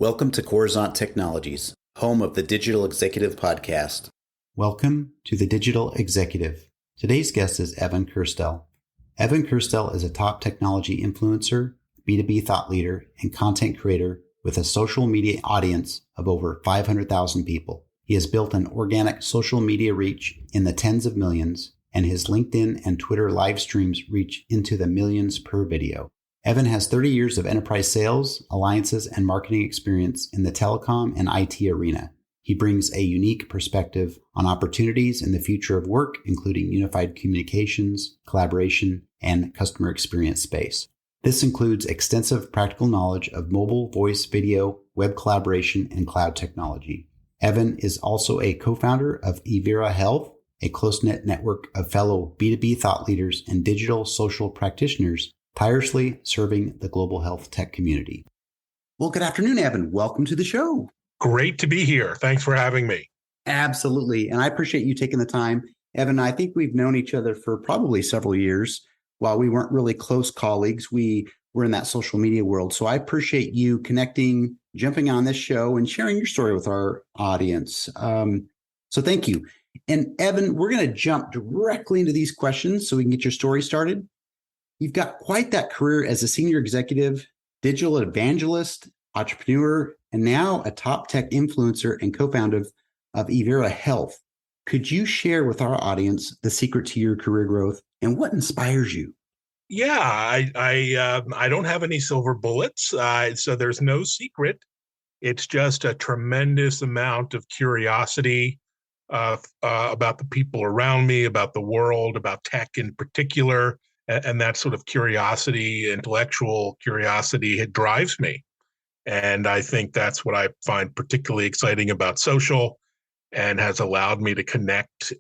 Welcome to Coruzant Technologies, home of the Digital Executive Podcast. Welcome to the Digital Executive. Today's guest is Evan Kirstel. Evan Kirstel is a top technology influencer, B2B thought leader, and content creator with a social media audience of over 500,000 people. He has built an organic social media reach in the tens of millions, and his LinkedIn and Twitter live streams reach into the millions per video. Evan has 30 years of enterprise sales, alliances, and marketing experience in the telecom and IT arena. He brings a unique perspective on opportunities in the future of work, including unified communications, collaboration, and customer experience space. This includes extensive practical knowledge of mobile, voice, video, web collaboration, and cloud technology. Evan is also a co-founder of Evira Health, a close-knit network of fellow B2B thought leaders and digital social practitioners tirelessly serving the global health tech community. Well, good afternoon, Evan. Welcome to the show. Great to be here. Thanks for having me. Absolutely. And I appreciate you taking the time. Evan, I think we've known each other for probably several years. While we weren't really close colleagues, we were in that social media world. So I appreciate you connecting, jumping on this show, and sharing your story with our audience. So thank you. And Evan, we're going to jump directly into these questions so we can get your story started. You've got quite that career as a senior executive, digital evangelist, entrepreneur, and now a top tech influencer and co-founder of Evira Health. Could you share with our audience the secret to your career growth and what inspires you? Yeah, I don't have any silver bullets, so there's no secret. It's just a tremendous amount of curiosity about the people around me, about the world, about tech in particular. And that sort of curiosity, intellectual curiosity, it drives me. And I think that's what I find particularly exciting about social and has allowed me to connect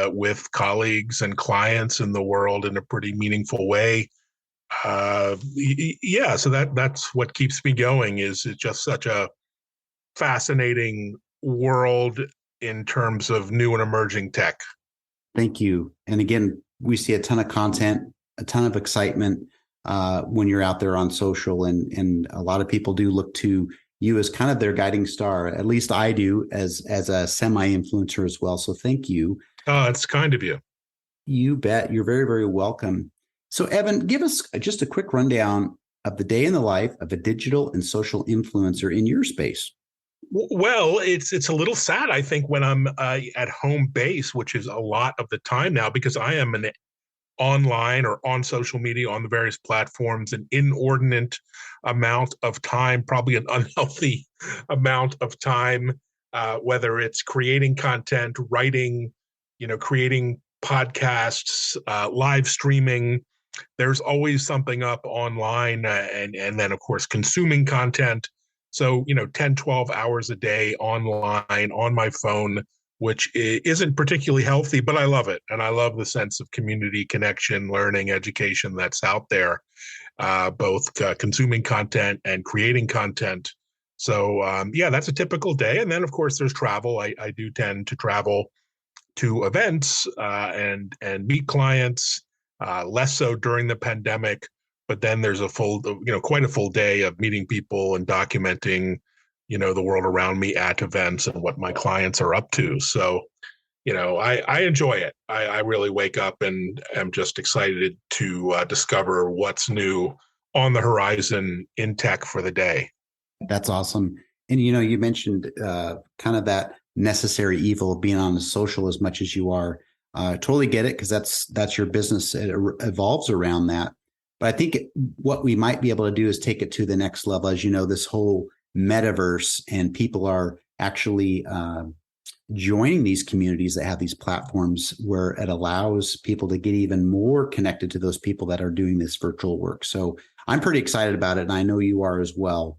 with colleagues and clients in the world in a pretty meaningful way. So that's what keeps me going. Is it's just such a fascinating world in terms of new and emerging tech. Thank you. And again, we see a ton of content, a ton of excitement when you're out there on social, and a lot of people do look to you as kind of their guiding star. At least I do as a semi-influencer as well. So thank you. Oh, it's kind of you. You bet. You're very, very welcome. So Evan, give us just a quick rundown of the day in the life of a digital and social influencer in your space. Well, it's a little sad, I think, when I'm at home base, which is a lot of the time now, because I am an online or on social media on the various platforms, an inordinate amount of time, probably an unhealthy amount of time, whether it's creating content, writing, creating podcasts, live streaming. There's always something up online and then, of course, consuming content. So, 10, 12 hours a day online on my phone, which isn't particularly healthy, but I love it. And I love the sense of community connection, learning, education that's out there, both consuming content and creating content. So, that's a typical day. And then, of course, there's travel. I do tend to travel to events and meet clients, less so during the pandemic. But then there's quite a full day of meeting people and documenting the world around me at events and what my clients are up to. So, I enjoy it. I really wake up and am just excited to discover what's new on the horizon in tech for the day. That's awesome. And, you mentioned kind of that necessary evil of being on the social as much as you are. Totally get it, because that's your business. It evolves around that. But I think what we might be able to do is take it to the next level. As you know, this whole metaverse, and people are actually joining these communities that have these platforms where it allows people to get even more connected to those people that are doing this virtual work. So I'm pretty excited about it, and I know you are as well.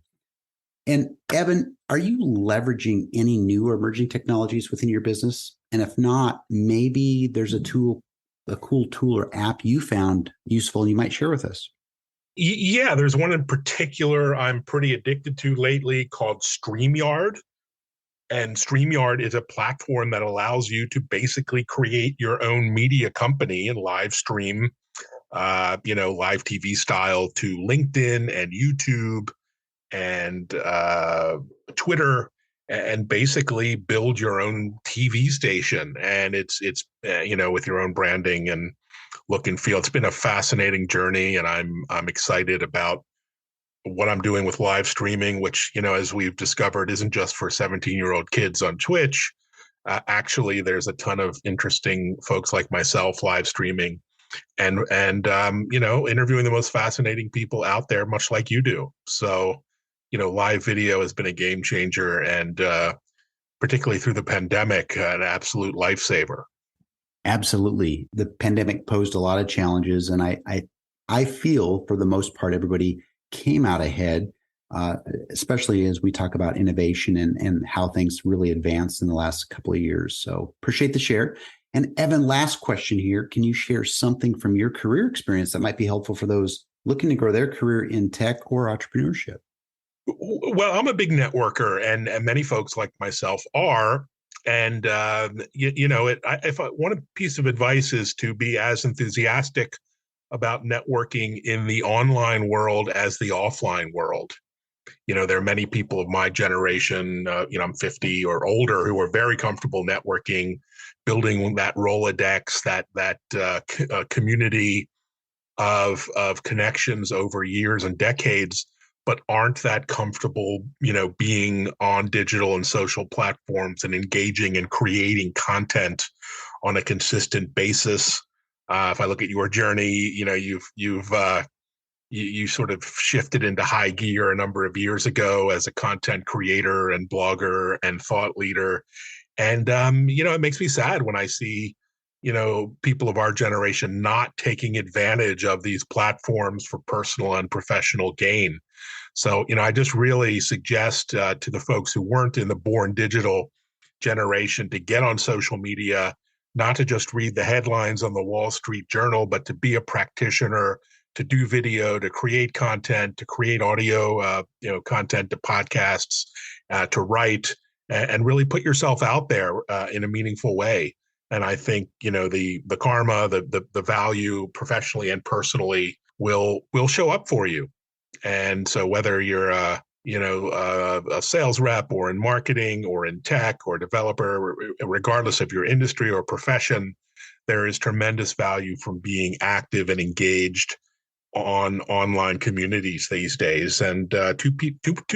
And Evan, are you leveraging any new or emerging technologies within your business? And if not, maybe there's a cool tool or app you found useful and you might share with us. Yeah, there's one in particular I'm pretty addicted to lately called StreamYard. And StreamYard is a platform that allows you to basically create your own media company and live stream, live TV style to LinkedIn and YouTube and Twitter, and basically build your own TV station. And it's with your own branding and look and feel. It's been a fascinating journey, and I'm excited about what I'm doing with live streaming, which, as we've discovered, isn't just for 17-year-old kids on Twitch. Actually, there's a ton of interesting folks like myself live streaming and interviewing the most fascinating people out there, much like you do. So, live video has been a game changer, and particularly through the pandemic, an absolute lifesaver. Absolutely. The pandemic posed a lot of challenges, and I feel for the most part, everybody came out ahead, especially as we talk about innovation and how things really advanced in the last couple of years. So appreciate the share. And Evan, last question here. Can you share something from your career experience that might be helpful for those looking to grow their career in tech or entrepreneurship? Well, I'm a big networker, and many folks like myself are. And, one piece of advice is to be as enthusiastic about networking in the online world as the offline world. There are many people of my generation, I'm 50 or older, who are very comfortable networking, building that Rolodex, that community of connections over years and decades, but aren't that comfortable, being on digital and social platforms and engaging and creating content on a consistent basis. If I look at your journey, you sort of shifted into high gear a number of years ago as a content creator and blogger and thought leader. And, it makes me sad when I see, people of our generation not taking advantage of these platforms for personal and professional gain. So, I just really suggest to the folks who weren't in the born digital generation to get on social media, not to just read the headlines on the Wall Street Journal, but to be a practitioner, to do video, to create content, to create audio, content, to podcasts, to write, and really put yourself out there in a meaningful way. And I think, the karma, the value professionally and personally will show up for you. And so whether you're a sales rep or in marketing or in tech or developer, regardless of your industry or profession, there is tremendous value from being active and engaged on online communities these days. And too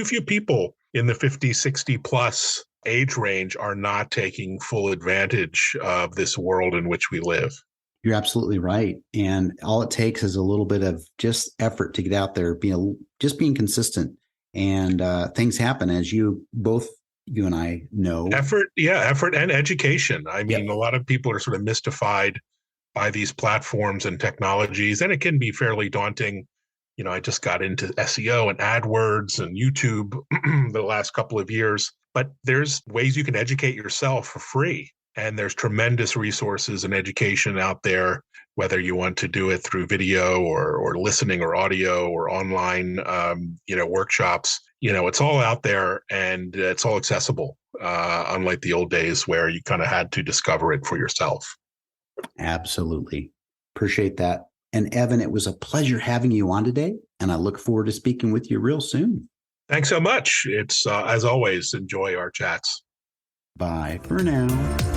few people in the 50, 60 plus age range are not taking full advantage of this world in which we live. You're absolutely right. And all it takes is a little bit of just effort to get out there, just being consistent, and things happen, as you and I know. Effort and education. I mean, A lot of people are sort of mystified by these platforms and technologies, and it can be fairly daunting. I just got into SEO and AdWords and YouTube the last couple of years, but there's ways you can educate yourself for free. And there's tremendous resources and education out there, whether you want to do it through video or listening or audio or online, workshops. It's all out there and it's all accessible, unlike the old days where you kind of had to discover it for yourself. Absolutely. Appreciate that. And Evan, it was a pleasure having you on today, and I look forward to speaking with you real soon. Thanks so much. It's, as always, enjoy our chats. Bye for now.